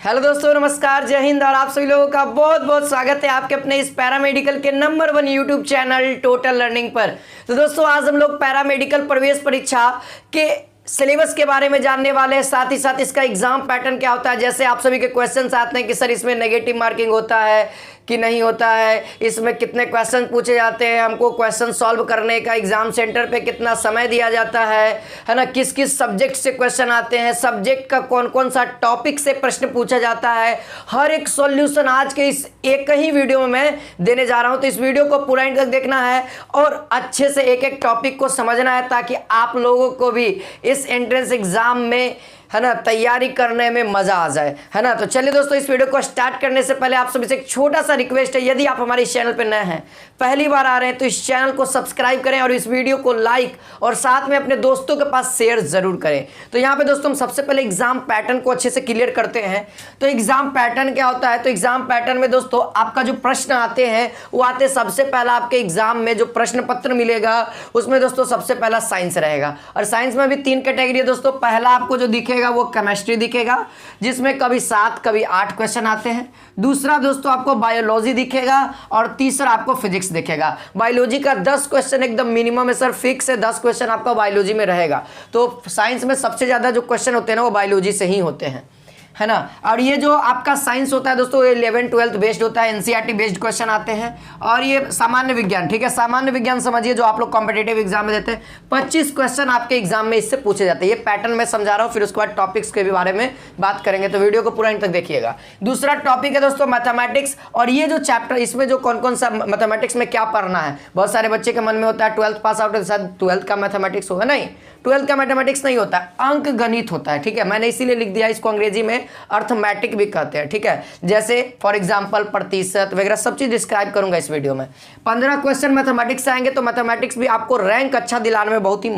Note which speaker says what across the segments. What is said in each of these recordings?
Speaker 1: Hello दोस्तों, नमस्कार, जय हिंद और आप सभी लोगों का बहुत बहुत स्वागत है आपके अपने इस पैरामेडिकल के number 1 YouTube channel total learning पर। तो दोस्तों आज हम लोग पैरामेडिकल प्रवेश परीक्षा के सिलेबस के बारे में जानने वाले हैं, साथ ही साथ इसका एग्जाम पैटर्न क्या होता है। जैसे आप सभी के क्वेश्चंस आते हैं कि सर इसमें नेगेटिव मार्किंग होता है कि नहीं होता है, इसमें कितने क्वेश्चन पूछे जाते हैं, हमको क्वेश्चन सॉल्व करने का एग्जाम सेंटर पे कितना समय दिया जाता है ना, किस किस सब्जेक्ट से क्वेश्चन आते हैं, सब्जेक्ट का कौन कौन सा टॉपिक से प्रश्न पूछा जाता है, हर एक सॉल्यूशन आज के इस एक ही वीडियो में मैं देने जा रहा हूं। तो इस वीडियो को पूरा एंड तक देखना है और अच्छे से एक एक टॉपिक को समझना है ताकि आप लोगों को भी इस एंट्रेंस एग्जाम में है ना तैयारी करने में मजा आ जाए, है ना। तो चलिए दोस्तों, इस वीडियो को स्टार्ट करने से पहले आप सभी से एक छोटा सा रिक्वेस्ट है, यदि आप हमारे इस चैनल पर नए हैं, पहली बार आ रहे हैं, तो इस चैनल को सब्सक्राइब करें और इस वीडियो को लाइक और साथ में अपने दोस्तों के पास शेयर जरूर करें। तो यहाँ पे दोस्तों हम सबसे पहले एग्जाम पैटर्न को अच्छे से क्लियर करते हैं। तो एग्जाम पैटर्न क्या होता है, तो एग्जाम पैटर्न में दोस्तों आपका जो प्रश्न आते हैं वो आते सबसे पहला आपके एग्जाम में जो प्रश्न पत्र मिलेगा उसमें दोस्तों सबसे पहला साइंस रहेगा। और साइंस में भी 3 कैटेगरी है दोस्तों। पहला आपको जो दिखेगा वो केमिस्ट्री दिखेगा जिसमें कभी 7 कभी 8 क्वेश्चन आते हैं। दूसरा दोस्तों आपको बायोलॉजी दिखेगा और तीसरा आपको फिजिक्स दिखेगा। बायोलॉजी का 10 क्वेश्चन एकदम मिनिमम है सर, फिक्स है 10 क्वेश्चन आपका बायोलॉजी में रहेगा। तो साइंस में सबसे ज्यादा जो क्वेश्चन होते हैं ना वो बायोलॉजी से ही होते हैं, है ना। और ये जो आपका साइंस होता है दोस्तों 11th 12th बेस्ड होता है, एनसीईआरटी बेस्ड क्वेश्चन आते हैं। और ये सामान्य विज्ञान, ठीक है, सामान्य विज्ञान समझिए जो आप लोग कॉम्पिटिटिव एग्जाम में देते हैं, 25 क्वेश्चन आपके एग्जाम में इससे पूछे जाते हैं। ये पैटर्न मैं समझा रहा हूँ, फिर उसके बाद टॉपिक्स के भी बारे में बात करेंगे, तो वीडियो को पूरा अंत तक देखिएगा। दूसरा टॉपिक है दोस्तों मैथमेटिक्स। और ये जो चैप्टर इसमें जो कौन कौन सा मैथमेटिक्स में क्या पढ़ना है, बहुत सारे बच्चे के मन में होता है 12th पास आउट के साथ 12th का मैथमेटिक्स होगा। नहीं, 12th का मैथमेटिक्स नहीं होता है, अंक गणित होता है, ठीक है। मैंने इसीलिए लिख दिया, इसको अंग्रेजी में अर्थमेटिक भी कहते हैं, ठीक है। जैसे फॉर एग्जांपल प्रतिशत वगैरह सब चीज डिस्क्राइब करूंगा इस वीडियो में। 15 क्वेश्चन मैथमेटिक्स आएंगे, तो मैथमेटिक्स भी आपको रैंक अच्छा दिलाने में बहुत ही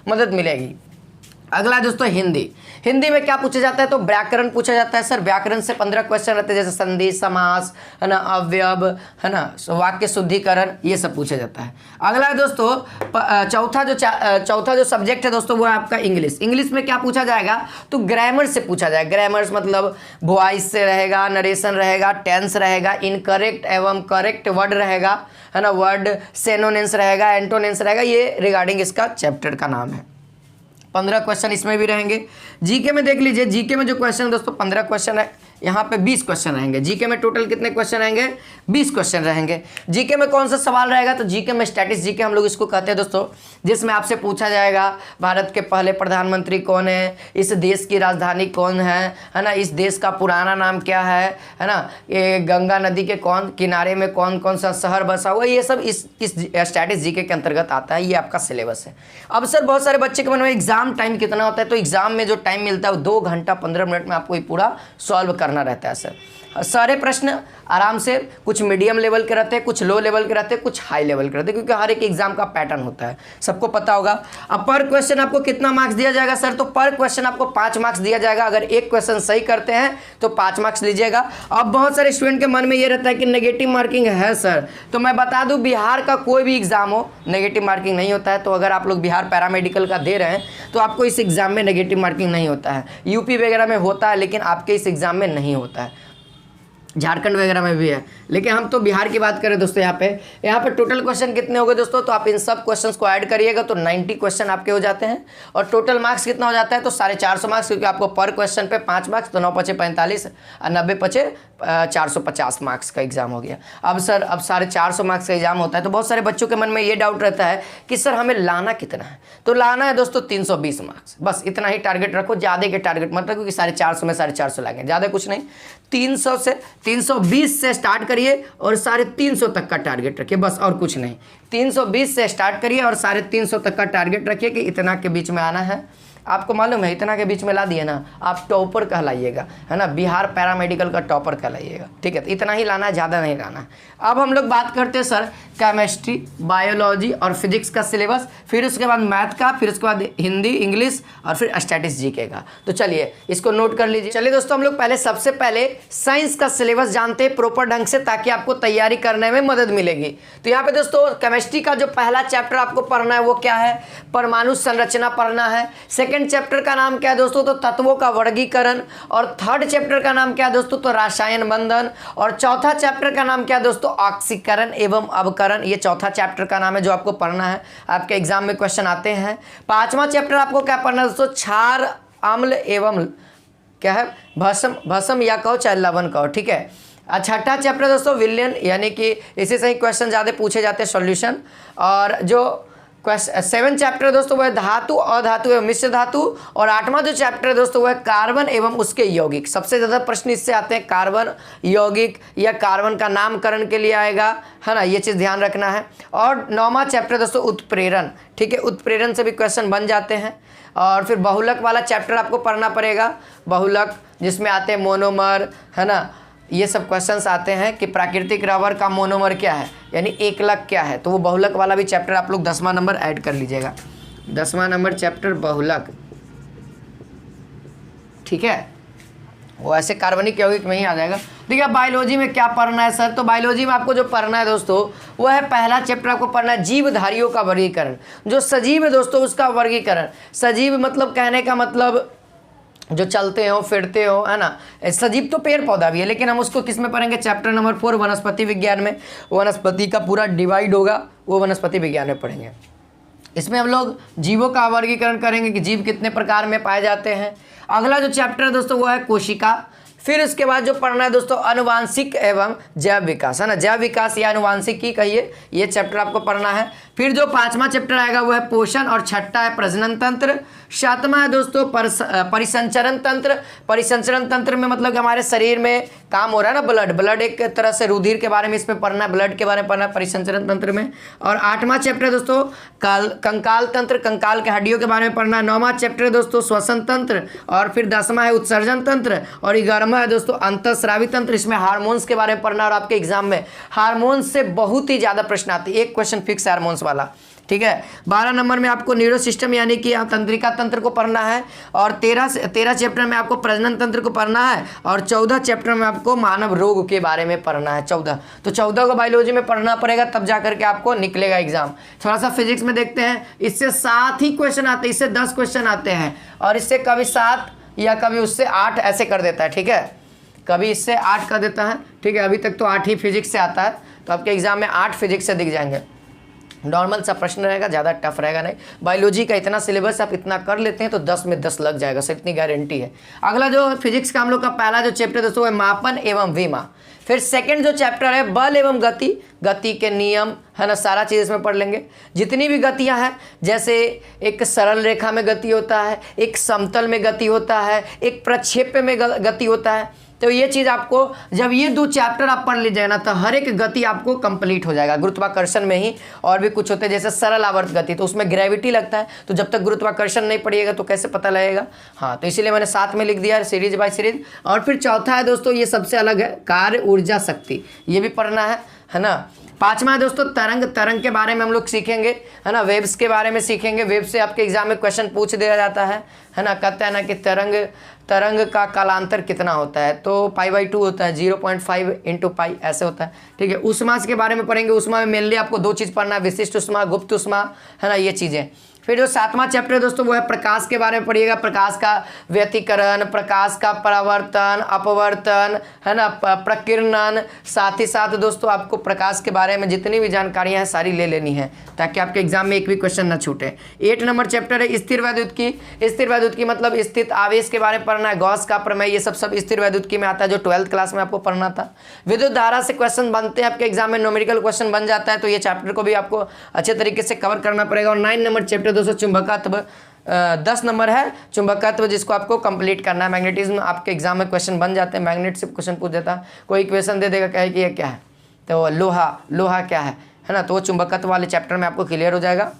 Speaker 1: मदद मिलेगी। अगला दोस्तों हिंदी। हिंदी में क्या पूछा जाता है, तो व्याकरण पूछा जाता है सर। व्याकरण से 15 क्वेश्चन रहते हैं, जैसे संधि, समास, है ना, अवयव, है ना, वाक्य शुद्धिकरण, ये सब पूछा जाता है। अगला है दोस्तों चौथा जो सब्जेक्ट है दोस्तों वो है आपका इंग्लिश। इंग्लिश में क्या पूछा जाएगा, तो ग्रामर से पूछा जाएगा। ग्रामर मतलब वॉइस से रहेगा, नरेशन रहेगा, टेंस रहेगा, इनकरेक्ट एवं करेक्ट वर्ड रहेगा, है ना, वर्ड सेनोनिम्स रहेगा, एंटोनिम्स रहेगा। ये रिगार्डिंग इसका चैप्टर का नाम है। 15 क्वेश्चन इसमें भी रहेंगे। जीके में देख लीजिए, जीके में जो क्वेश्चन है दोस्तों 15 क्वेश्चन है, यहाँ पे 20 क्वेश्चन रहेंगे। जीके में टोटल कितने क्वेश्चन रहेंगे, 20 क्वेश्चन रहेंगे। जीके में कौन सा सवाल रहेगा, तो जीके में स्टैटिस जीके हम लोग इसको कहते हैं दोस्तों, जिसमें आपसे पूछा जाएगा भारत के पहले प्रधानमंत्री कौन है, इस देश की राजधानी कौन है ना, इस देश का पुराना नाम क्या है ना, ये गंगा नदी के कौन किनारे में कौन कौन सा शहर बसा हुआ, ये सब इस स्टैटिस जीके के अंतर्गत आता है। ये आपका सिलेबस है। अब सर बहुत सारे बच्चे के मन में एग्जाम टाइम कितना होता है, तो एग्जाम में जो टाइम मिलता है वो 2 घंटा 15 मिनट में आपको ये पूरा सॉल्व करना रहता है सर। सारे प्रश्न आराम से, कुछ मीडियम लेवल के रहते हैं, कुछ लो लेवल के रहते हैं, कुछ हाई लेवल के रहते हैं, क्योंकि हर एक एग्जाम का पैटर्न होता है, सबको पता होगा। अब पर क्वेश्चन आपको कितना मार्क्स दिया जाएगा सर, तो पर क्वेश्चन आपको 5 मार्क्स दिया जाएगा। अगर एक क्वेश्चन सही करते हैं तो 5 मार्क्स लीजिएगा। अब बहुत सारे स्टूडेंट के मन में ये रहता है कि नेगेटिव मार्किंग है सर, तो मैं बता दूं बिहार का कोई भी एग्जाम हो नेगेटिव मार्किंग नहीं होता है। तो अगर आप लोग बिहार पैरामेडिकल का दे रहे हैं तो आपको इस एग्जाम में नेगेटिव मार्किंग नहीं होता है। यूपी वगैरह में होता है लेकिन आपके इस एग्जाम में नहीं होता है, झारखंड वगैरह में भी है, लेकिन हम तो बिहार की बात करें दोस्तों। यहाँ पे टोटल क्वेश्चन कितने हो गए दोस्तों, तो आप इन सब क्वेश्चंस को ऐड करिएगा तो 90 क्वेश्चन आपके हो जाते हैं। और टोटल मार्क्स कितना हो जाता है, तो 450 मार्क्स, क्योंकि आपको पर क्वेश्चन पे 5 मार्क्स, तो 9 पचे 45 और 90 पचे 450 मार्क्स का एग्जाम हो गया। अब सर अब 450 मार्क्स का एग्जाम होता है, तो बहुत सारे बच्चों के मन में ये डाउट रहता है कि सर हमें लाना कितना है, तो लाना है दोस्तों 320 मार्क्स, बस इतना ही टारगेट रखो, ज़्यादा के टारगेट मतलब, क्योंकि 450 में 450 लाएंगे, ज़्यादा कुछ नहीं। 300 से 320 से स्टार्ट करिए और 350 तक का टारगेट रखिए, बस और कुछ नहीं। 320 से स्टार्ट करिए और 350 तक का टारगेट रखिए कि इतना के बीच में आना है। आपको मालूम है इतना के बीच में ला दिए ना, आप टॉपर कहलाइएगा, है ना, बिहार पैरामेडिकल का टॉपर कहलाइएगा, ठीक है। तो इतना ही लाना है, ज़्यादा नहीं लाना है। अब हम लोग बात करते हैं सर केमिस्ट्री, बायोलॉजी और फिजिक्स का सिलेबस, फिर उसके बाद मैथ का, फिर उसके बाद हिंदी, इंग्लिश और फिर स्टैटिस जीके का। तो चलिए इसको नोट कर लीजिए। चलिए दोस्तों हम लोग सबसे पहले साइंस का सिलेबस जानते हैं प्रॉपर ढंग से, ताकि आपको तैयारी करने में मदद मिलेगी। तो यहाँ पे दोस्तों केमिस्ट्री का जो पहला चैप्टर आपको पढ़ना है वो क्या है, परमाणु संरचना पढ़ना है। सेकेंड सेकंड चैप्टर का नाम क्या है दोस्तों, तो तत्वों का वर्गीकरण। और थर्ड चैप्टर का नाम क्या है दोस्तों, तो रसायन बंधन। और चौथा चैप्टर का नाम क्या है दोस्तों, ऑक्सीकरण एवं अवकरण। ये चौथा चैप्टर का नाम है जो आपको पढ़ना है, आपके एग्जाम में क्वेश्चन आते हैं। पांचवा चैप्टर आपको क्या पढ़ना है दोस्तों, क्षार अम्ल एवं क्या है, भस्म या कहो चाहे लवण कहो, ठीक है। छठा चैप्टर दोस्तों विलयन, यानी कि इसी से ही क्वेश्चन ज़्यादा पूछे जाते हैं, सॉल्यूशन। और जो सेवन चैप्टर दोस्तों वह धातु, अधातु एवं मिश्र धातु। और आठवां जो चैप्टर दोस्तों वह कार्बन एवं उसके यौगिक। सबसे ज़्यादा प्रश्न इससे आते हैं कार्बन, यौगिक या कार्बन का नामकरण के लिए आएगा, है ना, ये चीज़ ध्यान रखना है। और नौवां चैप्टर दोस्तों उत्प्रेरण, ठीक है, उत्प्रेरण से भी क्वेश्चन बन जाते हैं। और फिर बहुलक वाला चैप्टर आपको पढ़ना पड़ेगा, बहुलक जिसमें आते हैं मोनोमर, है ना, ये सब क्वेश्चंस आते हैं कि प्राकृतिक रबर का मोनोमर क्या है, यानी एकलक क्या है। तो वो बहुलक वाला भी चैप्टर आप लोग 10वां नंबर ऐड कर लीजिएगा, 10वां नंबर चैप्टर बहुलक, ठीक है। वो ऐसे कार्बनिक यौगिक में ही आ जाएगा। देखिए बायोलॉजी में क्या पढ़ना है सर, तो बायोलॉजी में आपको जो पढ़ना है दोस्तों वो है पहला चैप्टर आपको पढ़ना है जीवधारियों का वर्गीकरण। जो सजीव है दोस्तों उसका वर्गीकरण। सजीव मतलब कहने का मतलब जो चलते हो फिरते हो, है ना। सजीव तो पेड़ पौधा भी है, लेकिन हम उसको किस में पढ़ेंगे, चैप्टर नंबर 4 वनस्पति विज्ञान में। वनस्पति का पूरा डिवाइड होगा, वो वनस्पति विज्ञान में पढ़ेंगे। इसमें हम लोग जीवों का वर्गीकरण करेंगे कि जीव कितने प्रकार में पाए जाते हैं। अगला जो चैप्टर है दोस्तों वो है कोशिका। फिर उसके बाद जो पढ़ना है दोस्तों अनुवांशिक एवं जैव विकास, है ना, जैव विकास या अनुवांशिक की कहिए, ये चैप्टर आपको पढ़ना है। फिर जो पांचवा चैप्टर आएगा वो है पोषण। और छठा है प्रजनन तंत्र। सातवां है दोस्तों परिसंचरण तंत्र। परिसंचरण तंत्र में मतलब कि हमारे शरीर में काम हो रहा है ना, ब्लड एक तरह से रुधिर के बारे में इसमें पढ़ना है, ब्लड के बारे में पढ़ना है परिसंचरण तंत्र में। और आठवां चैप्टर है दोस्तों कंकाल तंत्र, कंकाल के हड्डियों के बारे में पढ़ना है। नौवां चैप्टर है दोस्तों श्वसन तंत्र। और फिर 10वां है उत्सर्जन तंत्र। और 11वां है दोस्तों अंतःस्रावी तंत्र, इसमें हार्मोन्स के बारे में पढ़ना। और आपके एग्जाम में हार्मोन्स से बहुत ही ज़्यादा प्रश्न आते हैं, एक क्वेश्चन फिक्स हार्मोन्स वाला, ठीक है। 12 नंबर में आपको न्यूरो सिस्टम यानी कि तंत्रिका तंत्र को पढ़ना है। और 13 चैप्टर में आपको प्रजनन तंत्र को पढ़ना है। और 14 चैप्टर में आपको मानव रोग के बारे में पढ़ना है। 14 तो 14 को बायोलॉजी में पढ़ना पड़ेगा, तब जा करके आपको निकलेगा एग्जाम। थोड़ा सा फिजिक्स में देखते हैं, इससे 7 ही क्वेश्चन आते हैं, इससे 10 क्वेश्चन आते हैं। और इससे कभी 7 या कभी उससे 8 ऐसे कर देता है, ठीक है, कभी इससे 8 कर देता है, ठीक है। अभी तक तो 8 ही फिजिक्स से आता है, तो आपके एग्जाम में 8 फिजिक्स से दिख जाएंगे। नॉर्मल सा प्रश्न रहेगा, ज़्यादा टफ रहेगा नहीं। बायोलॉजी का इतना सिलेबस आप इतना कर लेते हैं तो 10 में 10 लग जाएगा सर, इतनी गारंटी है। अगला जो फिजिक्स का हम लोग का पहला जो चैप्टर दोस्तों है मापन एवं विमा। फिर सेकंड जो चैप्टर है बल एवं गति, गति के नियम, है ना, सारा चीज़ इसमें पढ़ लेंगे। जितनी भी गतियां हैं, जैसे एक सरल रेखा में गति होता है, एक समतल में गति होता है, एक प्रक्षेप में गति होता है, तो ये चीज़ आपको जब ये 2 चैप्टर आप पढ़ लीजिएगा ना तो हर एक गति आपको कंप्लीट हो जाएगा। गुरुत्वाकर्षण में ही और भी कुछ होते हैं, जैसे सरल आवर्त गति, तो उसमें ग्रेविटी लगता है, तो जब तक गुरुत्वाकर्षण नहीं पड़ेगा तो कैसे पता लगेगा। हाँ, तो इसीलिए मैंने साथ में लिख दिया सीरीज बाय सीरीज। और फिर चौथा है दोस्तों, ये सबसे अलग है, कार्य ऊर्जा शक्ति, ये भी पढ़ना है ना। 5वां है दोस्तों तरंग के बारे में हम लोग सीखेंगे, है ना, वेव्स के बारे में सीखेंगे। वेव से आपके एग्जाम में क्वेश्चन पूछ दिया जाता है ना, कहते हैं ना कि तरंग का कालांतर कितना होता है, तो π/2 होता है, 0.5 × π ऐसे होता है, ठीक है। उष्मा के बारे में पढ़ेंगे। उष्मा में मेनली आपको 2 चीज़ पढ़ना है, विशिष्ट उष्मा, गुप्त उष्मा, है ना, ये चीज़ें। फिर जो 7वां चैप्टर है दोस्तों वो है प्रकाश के बारे में पढ़िएगा। प्रकाश का व्यतिकरण, प्रकाश का परावर्तन, अपवर्तन, है ना, प्रकीर्णन। साथ ही साथ दोस्तों आपको प्रकाश के बारे में जितनी भी जानकारियां हैं सारी ले लेनी है, ताकि आपके एग्जाम में एक भी क्वेश्चन ना छूटे। 8 नंबर चैप्टर है स्थिर वैद्युत की। स्थिर वैद्युत की मतलब स्थित आवेश के बारे में पढ़ना है, गॉस का प्रमेय, ये सब स्थिर वैद्युत की में आता है, जो 12th क्लास में आपको पढ़ना था। विद्युत धारा से क्वेश्चन बनते हैं आपके एग्जाम में, न्यूमेरिकल क्वेश्चन बन जाता है, तो ये चैप्टर को भी आपको अच्छे तरीके से कवर करना पड़ेगा। और 9 नंबर चैप्टर दोस्तों चुंबकत्व, 10 नंबर है चुंबकत्व, जिसको आपको कंप्लीट करना है। मैग्नेटिज्म आपके एग्जाम में क्वेश्चन बन जाते हैं, मैग्नेट से क्वेश्चन पूछ देता है, कोई इक्वेशन दे देगा कहे कि ये क्या है, तो लोहा क्या है ना, तो वो चुंबकत्व वाले चैप्टर में आपको क्लियर हो जाएगा।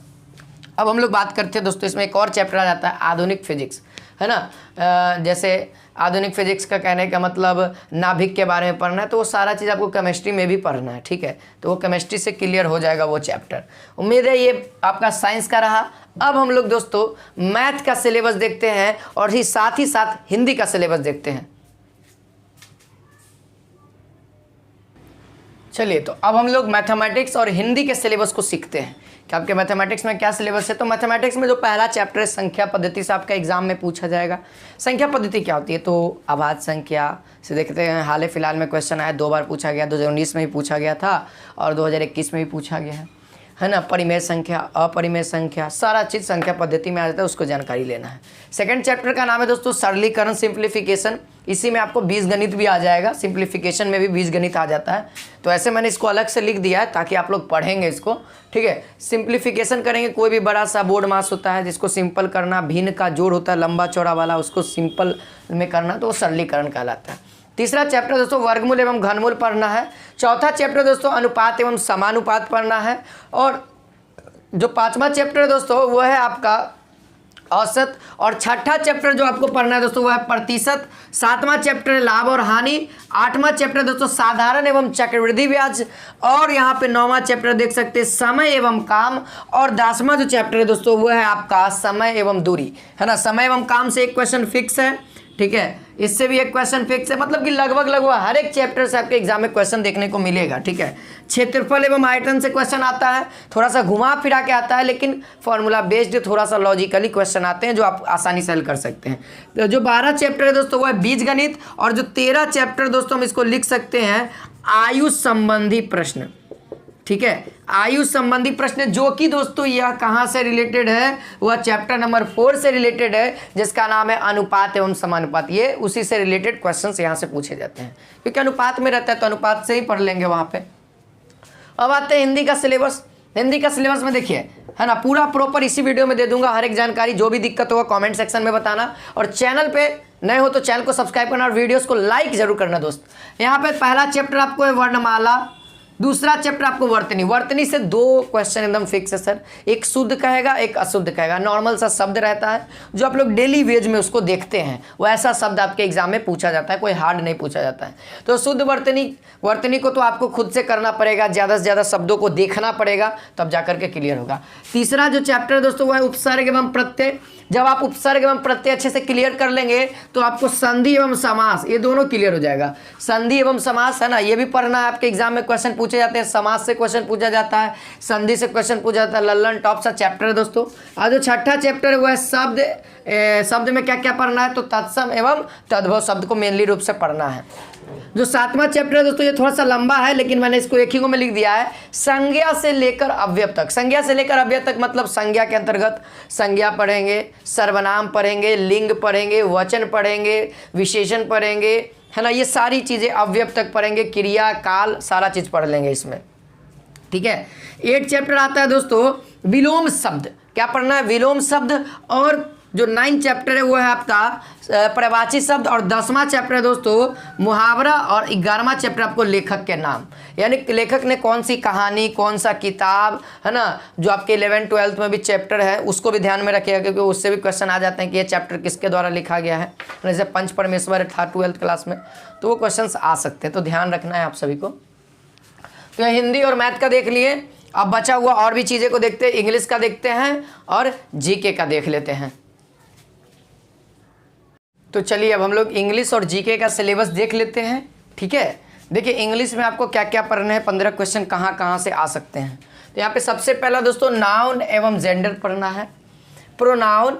Speaker 1: अब हम लोग बात करते हैं दोस्तों, इसमें एक और चैप्टर आ जाता है आधुनिक फिजिक्स, है ना। जैसे आधुनिक फिजिक्स का कहने का मतलब नाभिक के बारे में पढ़ना है, तो वो सारा चीज़ आपको केमिस्ट्री में भी पढ़ना है, ठीक है, तो वो केमिस्ट्री से क्लियर हो जाएगा वो चैप्टर। उम्मीद है ये आपका साइंस का रहा। अब हम लोग दोस्तों मैथ का सिलेबस देखते हैं और ही साथ हिंदी का सिलेबस देखते हैं। चलिए, तो अब हम लोग मैथमेटिक्स और हिंदी के सिलेबस को सीखते हैं कि आपके मैथमेटिक्स में क्या सिलेबस है। तो मैथमेटिक्स में जो पहला चैप्टर है संख्या पद्धति से आपका एग्जाम में पूछा जाएगा। संख्या पद्धति क्या होती है, तो अभाज्य संख्या से देखते हैं, हाल फिलहाल में क्वेश्चन आया, 2 बार पूछा गया, 2019 में भी पूछा गया था और 2021 में भी पूछा गया है ना। परिमेय संख्या, अपरिमेय संख्या, सारा चीज़ संख्या पद्धति में आ जाता है, उसको जानकारी लेना है। सेकंड चैप्टर का नाम है दोस्तों सरलीकरण, सिंप्लीफिकेशन। इसी में आपको बीजगणित भी आ जाएगा, सिंप्लीफिकेशन में भी बीजगणित आ जाता है। तो ऐसे मैंने इसको अलग से लिख दिया है ताकि आप लोग पढ़ेंगे इसको, ठीक है। सिंप्लीफिकेशन करेंगे, कोई भी बड़ा सा बोर्ड मास होता है जिसको सिंपल करना, भिन्न का जोड़ होता है लंबा चौड़ा वाला, उसको सिंपल में करना, तो वो सरलीकरण कहलाता है। तीसरा चैप्टर दोस्तों वर्गमूल एवं घनमूल पढ़ना है। चौथा चैप्टर दोस्तों अनुपात एवं समानुपात पढ़ना है। और जो 5वां चैप्टर है दोस्तों वो है आपका औसत। और छठा चैप्टर जो आपको पढ़ना है दोस्तों वो है प्रतिशत। 7वां चैप्टर है लाभ और हानि। 8वां चैप्टर दोस्तों साधारण एवं चक्रवृद्धि ब्याज। और यहाँ पे 9वां चैप्टर देख सकते हैं समय एवं काम। और 10वां जो चैप्टर है दोस्तों वो है आपका समय एवं दूरी, है ना। समय एवं काम से एक क्वेश्चन फिक्स है, ठीक है, इससे भी एक क्वेश्चन फिक्स है, मतलब कि लगभग हर एक चैप्टर से आपके एग्जाम में क्वेश्चन देखने को मिलेगा, ठीक है। क्षेत्रफल एवं आयतन से क्वेश्चन आता है, थोड़ा सा घुमा फिरा के आता है, लेकिन फॉर्मूला बेस्ड थोड़ा सा लॉजिकली क्वेश्चन आते हैं जो आप आसानी से हल कर सकते हैं। तो जो 12 चैप्टर है दोस्तों वो है बीजगणित। और जो 13 चैप्टर दोस्तों हम इसको लिख सकते हैं आयु संबंधी प्रश्न, ठीक है। आयु संबंधी प्रश्न जो कि दोस्तों यह कहाँ से रिलेटेड है, वह चैप्टर नंबर 4 से रिलेटेड है, जिसका नाम है अनुपात एवं समानुपात। ये उसी से रिलेटेड क्वेश्चंस यहाँ से पूछे जाते हैं, क्योंकि अनुपात में रहता है तो अनुपात से ही पढ़ लेंगे वहाँ पे। अब आते हैं हिंदी का सिलेबस। हिंदी का सिलेबस में देखिए, है ना, पूरा प्रॉपर इसी वीडियो में दे दूंगा हर एक जानकारी। जो भी दिक्कत होगा कमेंट सेक्शन में बताना, और चैनल पे नए हो तो चैनल को सब्सक्राइब करना और वीडियोस को लाइक जरूर करना दोस्त। यहाँ पे पहला चैप्टर आपको है वर्णमाला, दूसरा चैप्टर आपको वर्तनी। वर्तनी से 2 क्वेश्चन एकदम फिक्स है सर, एक शुद्ध कहेगा एक अशुद्ध कहेगा। नॉर्मल सा शब्द रहता है जो आप लोग डेली वेज में उसको देखते हैं, वो ऐसा शब्द आपके एग्जाम में पूछा जाता है, कोई हार्ड नहीं पूछा जाता है। तो शुद्ध वर्तनी को तो आपको खुद से करना पड़ेगा, ज़्यादा से ज़्यादा शब्दों को देखना पड़ेगा, तब जाकर के क्लियर होगा। तीसरा जो चैप्टर है दोस्तों वो है उपसर्ग एवं प्रत्यय। जब आप उपसर्ग एवं प्रत्यय अच्छे से क्लियर कर लेंगे तो आपको संधि एवं समास ये दोनों क्लियर हो जाएगा। संधि एवं समास, है ना, ये भी पढ़ना है, आपके एग्जाम में क्वेश्चन पूछे जाते हैं। समास से क्वेश्चन पूछा जाता है, संधि से क्वेश्चन पूछा जाता है। लल्लन टॉप सा चैप्टर है दोस्तों। आज जो छठा चैप्टर है वो है शब्द। शब्द में क्या क्या पढ़ना है, तो तत्सम एवं तद्भव शब्द को मेनली रूप से पढ़ना है। जो 7वां चैप्टर है दोस्तों ये थोड़ा सा लंबा है, लेकिन मैंने इसको एक ही को में लिख दिया है, संज्ञा से लेकर अव्यय तक। संज्ञा से लेकर अव्यय तक मतलब संज्ञा के अंतर्गत संज्ञा पढ़ेंगे, सर्वनाम पढ़ेंगे, लिंग पढ़ेंगे, वचन पढ़ेंगे, विशेषण पढ़ेंगे, है ना, ये सारी चीज़ें अव्यय तक पढ़ेंगे, क्रिया काल सारा चीज़ पढ़ लेंगे इसमें, ठीक है। 8 चैप्टर आता है दोस्तों विलोम शब्द। क्या पढ़ना है, विलोम शब्द। और जो 9 चैप्टर है वो है आपका प्रवाची शब्द। और 10वां चैप्टर है दोस्तों मुहावरा। और 11वां चैप्टर आपको लेखक के नाम, यानी लेखक ने कौन सी कहानी, कौन सा किताब, है ना, जो आपके 11th 12th में भी चैप्टर है उसको भी ध्यान में रखिएगा, क्योंकि उससे भी क्वेश्चन आ जाते हैं कि ये चैप्टर किसके द्वारा लिखा गया है। जैसे पंच परमेश्वर था 12th क्लास में, तो वो क्वेश्चन आ सकते हैं, तो ध्यान रखना है आप सभी को। तो हिंदी और मैथ का देख लिए, अब बचा हुआ और भी चीज़ें को देखते हैं। इंग्लिश का देखते हैं और जीके का देख लेते हैं। तो चलिए अब हम लोग इंग्लिश और जीके का सिलेबस देख लेते हैं, ठीक है। देखिए इंग्लिश में आपको क्या क्या पढ़ना है, 15 क्वेश्चन कहाँ कहाँ से आ सकते हैं। तो यहाँ पे सबसे पहला दोस्तों नाउन एवं जेंडर पढ़ना है, प्रोनाउन।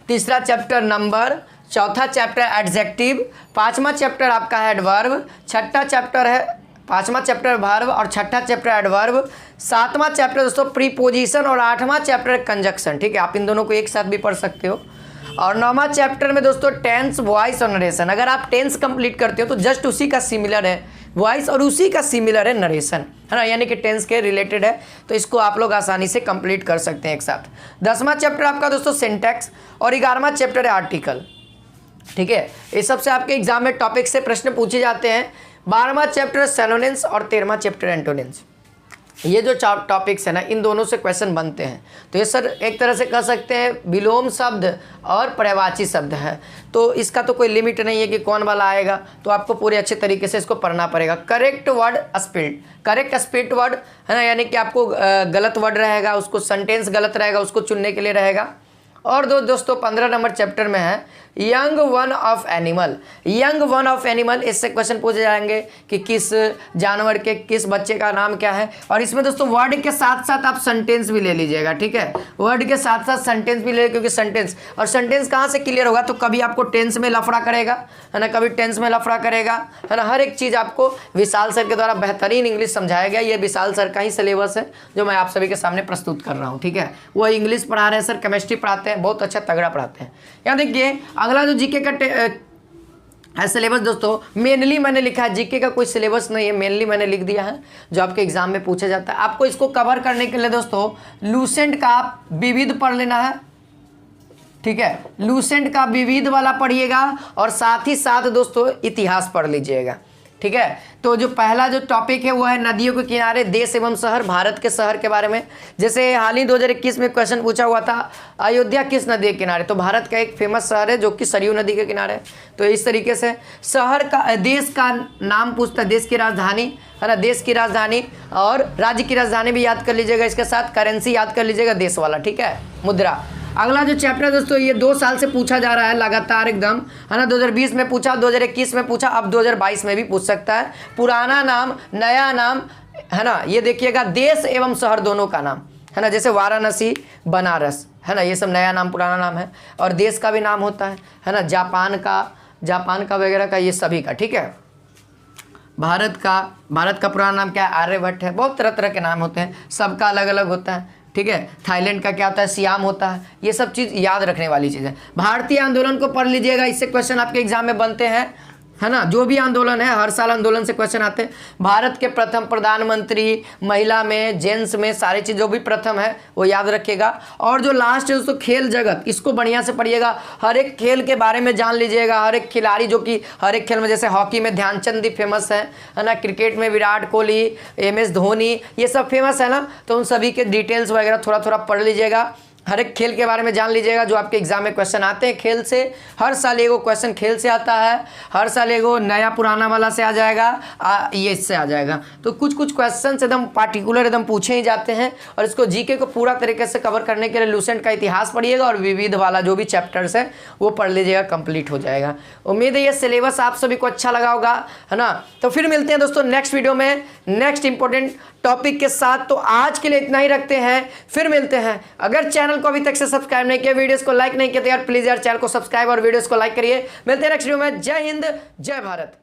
Speaker 1: तीसरा चैप्टर नंबर, चौथा चैप्टर एडजेक्टिव, 5वां चैप्टर आपका है एडवर्ब, छठा चैप्टर है 5वां चैप्टर वर्ब और छठा चैप्टर एडवर्ब, 7वां चैप्टर दोस्तों प्रीपोजिशन और 8वां चैप्टर कंजक्शन, ठीक है। आप इन दोनों को एक साथ भी पढ़ सकते हो। और 9वां चैप्टर में दोस्तों टेंस, वॉइस और नरेशन। अगर आप टेंस कंप्लीट करते हो तो जस्ट उसी का सिमिलर है वॉइस और उसी का सिमिलर है नरेशन, है ना, यानी कि टेंस के रिलेटेड है, तो इसको आप लोग आसानी से कंप्लीट कर सकते हैं एक साथ। 10वां चैप्टर आपका दोस्तों सिंटैक्स और 11वां चैप्टर है आर्टिकल, ठीक है। इस सबसे आपके एग्जाम में टॉपिक से प्रश्न पूछे जाते हैं। 12वां चैप्टर सिनोनिम्स और 13वां चैप्टर एंटोनिम्स। ये जो टॉपिक्स है ना, इन दोनों से क्वेश्चन बनते हैं। तो ये सर एक तरह से कह सकते हैं विलोम शब्द और पर्यायवाची शब्द है, तो इसका तो कोई लिमिट नहीं है कि कौन वाला आएगा, तो आपको पूरे अच्छे तरीके से इसको पढ़ना पड़ेगा। Correct word spilt, correct spilt word, है ना, यानी कि आपको गलत वर्ड रहेगा, उसको सेंटेंस गलत रहेगा उसको चुनने के लिए रहेगा। और दोस्तों 15 नंबर चैप्टर में है young one of animal, young one of animal, इससे क्वेश्चन पूछे जाएंगे कि किस जानवर के किस बच्चे का नाम क्या है। और इसमें दोस्तों वर्ड के साथ साथ आप सेंटेंस भी ले लीजिएगा, ठीक है, वर्ड के साथ साथ सेंटेंस भी ले, क्योंकि सेंटेंस और सेंटेंस कहाँ से क्लियर होगा, तो कभी आपको टेंस में लफड़ा करेगा, है ना, कभी टेंस में लफड़ा करेगा, है ना, हर एक चीज़ आपको विशाल सर के द्वारा बेहतरीन इंग्लिश समझाया गया। ये विशाल सर का ही सिलेबस है जो मैं आप सभी के सामने प्रस्तुत कर रहा हूँ, ठीक है। वो इंग्लिश पढ़ा रहे हैं सर, केमिस्ट्री पढ़ाते हैं, बहुत अच्छा तगड़ा पढ़ाते हैं। यहाँ देखिए अगला जो जीके का सिलेबस दोस्तों, मेनली मैंने लिखा है, जीके का कोई सिलेबस नहीं है, मेनली मैंने लिख दिया है जो आपके एग्जाम में पूछा जाता है। आपको इसको कवर करने के लिए दोस्तों लूसेंट का आप विविध पढ़ लेना है, ठीक है, लूसेंट का विविध वाला पढ़िएगा और साथ ही साथ दोस्तों इतिहास पढ़ लीजिएगा, ठीक है। तो जो पहला जो टॉपिक है वो है नदियों के किनारे देश एवं शहर, भारत के शहर के बारे में। जैसे हाल ही 2021 में क्वेश्चन पूछा हुआ था, अयोध्या किस नदी के किनारे, तो भारत का एक फेमस शहर है जो कि सरयू नदी के किनारे है। तो इस तरीके से शहर का, देश का नाम पूछता है, देश की राजधानी, है ना, देश की राजधानी और राज्य की राजधानी भी याद कर लीजिएगा, इसके साथ करेंसी याद कर लीजिएगा, देश वाला, ठीक है, मुद्रा। अगला जो चैप्टर है दोस्तों, ये 2 साल से पूछा जा रहा है लगातार एकदम, है ना, 2020 में पूछा, 2021 में पूछा, अब 2022 में भी पूछ सकता है। पुराना नाम, नया नाम, है ना, ये देखिएगा देश एवं शहर दोनों का नाम, है ना, जैसे वाराणसी, बनारस, है ना, ये सब नया नाम पुराना नाम है। और देश का भी नाम होता है ना, जापान का वगैरह का, ये सभी का, ठीक है। भारत का पुराना नाम क्या है, आर्यभट्ट है। बहुत तरह तरह के नाम होते हैं, सबका अलग अलग होता है, ठीक है। थाईलैंड का क्या होता है, सियाम होता है। ये सब चीज़ याद रखने वाली चीज़ है। भारतीय आंदोलन को पढ़ लीजिएगा, इससे क्वेश्चन आपके एग्जाम में बनते हैं, है ना, जो भी आंदोलन है, हर साल आंदोलन से क्वेश्चन आते हैं। भारत के प्रथम प्रधानमंत्री, महिला में, जेंट्स में, सारी चीज़ जो भी प्रथम है वो याद रखिएगा। और जो लास्ट है दोस्तों खेल जगत, इसको बढ़िया से पढ़िएगा, हर एक खेल के बारे में जान लीजिएगा, हर एक खिलाड़ी जो कि हर एक खेल में, जैसे हॉकी में ध्यानचंद ही फेमस है ना, क्रिकेट में विराट कोहली, MS धोनी, ये सब फेमस है ना, तो उन सभी के डिटेल्स वगैरह थोड़ा थोड़ा पढ़ लीजिएगा, हर एक खेल के बारे में जान लीजिएगा जो आपके एग्जाम में क्वेश्चन आते हैं खेल से। हर साल एगो क्वेश्चन खेल से आता है, हर साल एगो नया पुराना वाला से आ जाएगा, ये इससे आ जाएगा। तो कुछ कुछ क्वेश्चन एकदम पार्टिकुलर एकदम पूछे ही जाते हैं। और इसको जीके को पूरा तरीके से कवर करने के लिए लूसेंट का इतिहास पढ़िएगा और विविध वाला जो भी चैप्टर्स है वो पढ़ लीजिएगा, कंप्लीट हो जाएगा। उम्मीद है ये सिलेबस आप सभी को अच्छा लगा होगा, है ना। तो फिर मिलते हैं दोस्तों नेक्स्ट वीडियो में नेक्स्ट इंपॉर्टेंट टॉपिक के साथ। तो आज के लिए इतना ही रखते हैं, फिर मिलते हैं। अगर चैनल को अभी तक से सब्सक्राइब नहीं किया, वीडियोस को लाइक नहीं किया, तो यार प्लीज यार चैनल को सब्सक्राइब और वीडियोस को लाइक करिए। मिलते हैं नेक्स्ट वीडियो में। जय हिंद, जय भारत।